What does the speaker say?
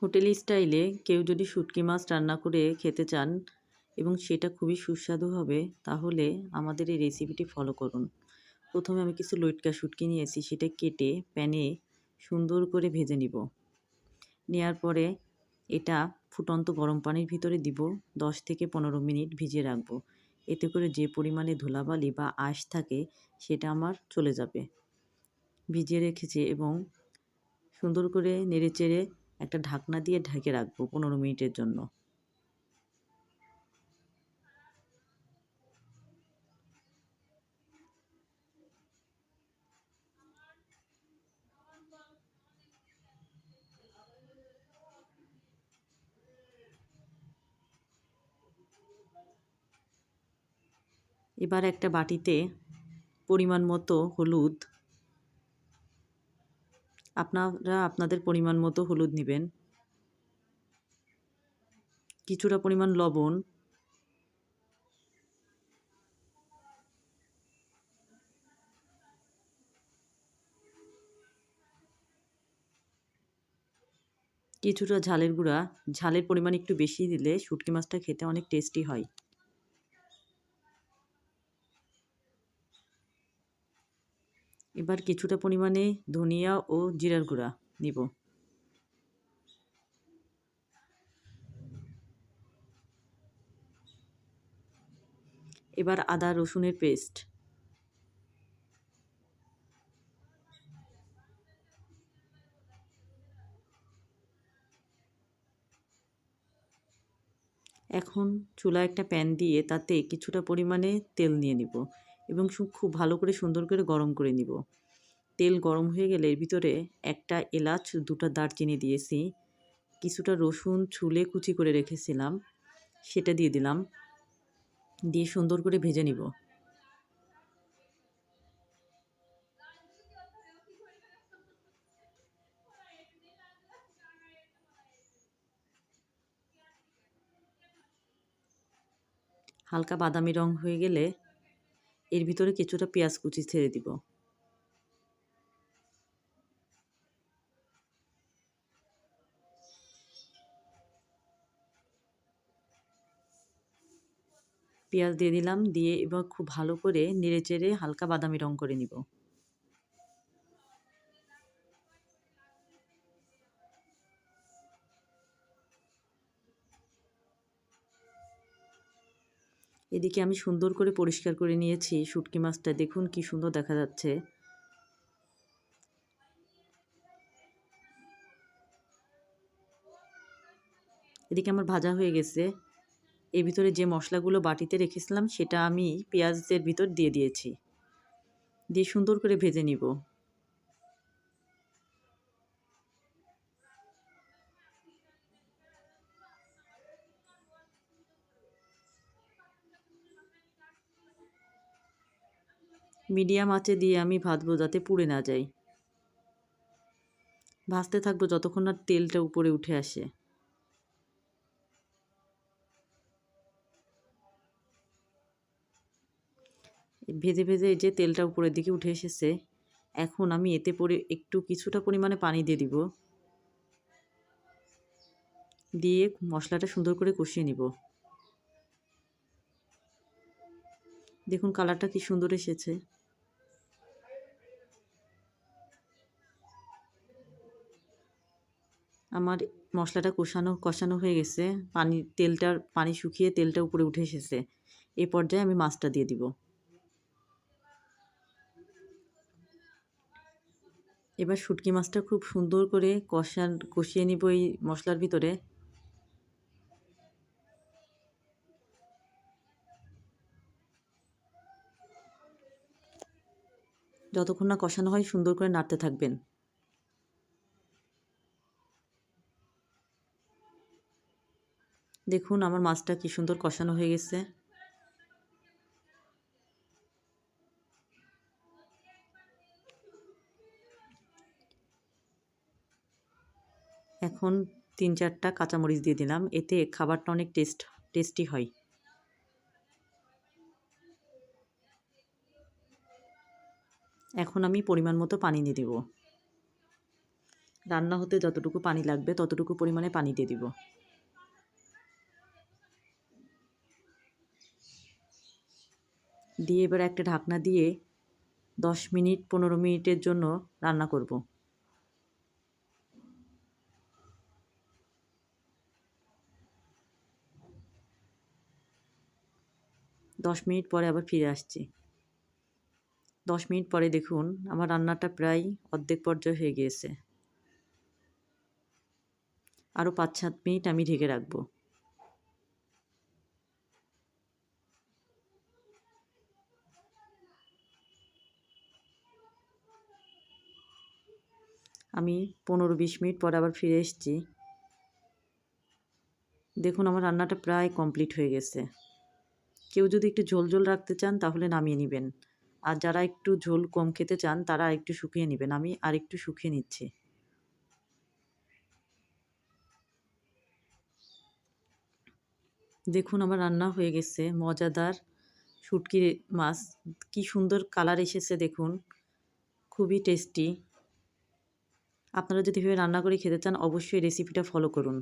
Hotel স্টাইলে কেউ যদি শুটকি মাছ রান্না করে খেতে চান এবং সেটা খুবই সুস্বাদু হবে, তাহলে আমাদের এই রেসিপিটি ফলো করুন। প্রথমে আমি কিছু লইট্টা শুটকি নিয়েছি, সেটা কেটে প্যানে সুন্দর করে ভেজে নিব। নেয়ার পরে এটা ফুটন্ত গরম পানির ভিতরে দিব, 10 থেকে 15 মিনিট ভিজিয়ে রাখবো। এতে করে যে পরিমাণে ধুলাবালি বা আঁশ থাকে সেটা আমার চলে যাবে। ভিজিয়ে রেখেছি এবং সুন্দর করে নেড়েচেড়ে একটা ঢাকনা দিয়ে ঢেকে রাখবো 15 মিনিটের জন্য। এবার একটা বাটিতে পরিমাণ মতো হলুদ, আপনারা আপনাদের পরিমাণ মতো হলুদ নিবেন, কিছুটা পরিমাণ লবণ, কিছুটা ঝালের গুঁড়া। ঝালের পরিমাণ একটু বেশি দিলে শুটকি মাছটা খেতে অনেক টেস্টি হয়। এবার কিছুটা পরিমাণে ধনিয়া ও জিরার গুঁড়া নিব। এবার আদা রসুনের পেস্ট, এখন চুলায় একটা প্যান দিয়ে তাতে কিছুটা পরিমাণে তেল নিয়ে নিব এবং খুব ভালো করে সুন্দর করে গরম করে নিব। তেল গরম হয়ে গেলে এর ভিতরে একটা এলাচ, 2টা দারচিনি দিয়েছি, কিছুটা রসুন ছুলে কুচি করে রেখেছিলাম সেটা দিয়ে দিলাম, দিয়ে সুন্দর করে ভেজে নিব। হালকা বাদামি রং হয়ে গেলে এর ভিতরে কিছুটা পেঁয়াজ কুচি ছেড়ে দিব। পেঁয়াজ দিয়ে দিলাম, দিয়ে এবার খুব ভালো করে নেড়েচেড়ে হালকা বাদামি রং করে নিব। এদিকে আমি সুন্দর করে পরিষ্কার করে নিয়েছি শুটকি মাছটা, দেখুন কি সুন্দর দেখা যাচ্ছে। এদিকে আমার ভাজা হয়ে গেছে। এর ভিতরে যে মশলাগুলো বাটিতে রেখেছিলাম সেটা আমি পেঁয়াজের ভিতর দিয়ে দিয়েছি, দিয়ে সুন্দর করে ভেজে নিব। মিডিয়াম আঁচে দিয়ে আমি ভাজবো যাতে পুড়ে না যায়। ভাজতে থাকবো যতক্ষণ না তেলটা উপরে উঠে আসে। ভেজে ভেজে এই যে তেলটা উপরের দিকে উঠে এসেছে, এখন আমি এতে পরে একটু কিছুটা পরিমাণে পানি দিয়ে দিব, দিয়ে মশলাটা সুন্দর করে কষিয়ে নিব। দেখুন কালারটা কি সুন্দর এসেছে। আমার মশলাটা কষানো হয়ে গেছে, পানি শুকিয়ে তেলটা উপরে উঠে এসেছে। এই পর্যায়ে আমি মাছটা দিয়ে দিব। এবার শুটকি মাছটা খুব সুন্দর করে কষিয়ে নিব এই মশলার ভিতরে। যতক্ষণ না কষানো হয় সুন্দর করে নাড়তে থাকবেন। দেখুন আমার মাছটা কি সুন্দর কষানো হয়ে গেছে। এখন 3-4টা কাঁচামরিচ দিয়ে দিলাম, এতে খাবারটা অনেক টেস্টি হয়। এখন আমি পরিমাণ মতো পানি দিয়ে দেব। রান্না হতে যতটুকু পানি লাগবে ততটুকু পরিমাণে পানি দিয়ে দিব। দিয়ে এবার একটা ঢাকনা দিয়ে 10 মিনিট 15 মিনিটের জন্য রান্না করব। 10 মিনিট পরে আবার ফিরে আসছি। 10 মিনিট পরে দেখুন আমার রান্নাটা প্রায় অর্ধেক পর্যায়ে হয়ে গিয়েছে। আরও 5-7 মিনিট আমি ঢেকে রাখব। আমি 15-20 মিনিট পর আবার ফিরে এসেছি। দেখুন আমার রান্নাটা প্রায় কমপ্লিট হয়ে গেছে। কেউ যদি একটু ঝোল ঝোল রাখতে চান তাহলে নামিয়ে নেবেন, আর যারা একটু ঝোল কম খেতে চান তারা আরেকটু শুকিয়ে নেবেন। আমি আরেকটু শুকিয়ে নিচ্ছি। দেখুন আমার রান্না হয়ে গেছে। মজাদার শুটকি মাছ, কি সুন্দর কালার এসেছে দেখুন, খুবই টেস্টি। আপনারা যদি এভাবে রান্না করে খেতে চান অবশ্যই রেসিপিটা ফলো করুন।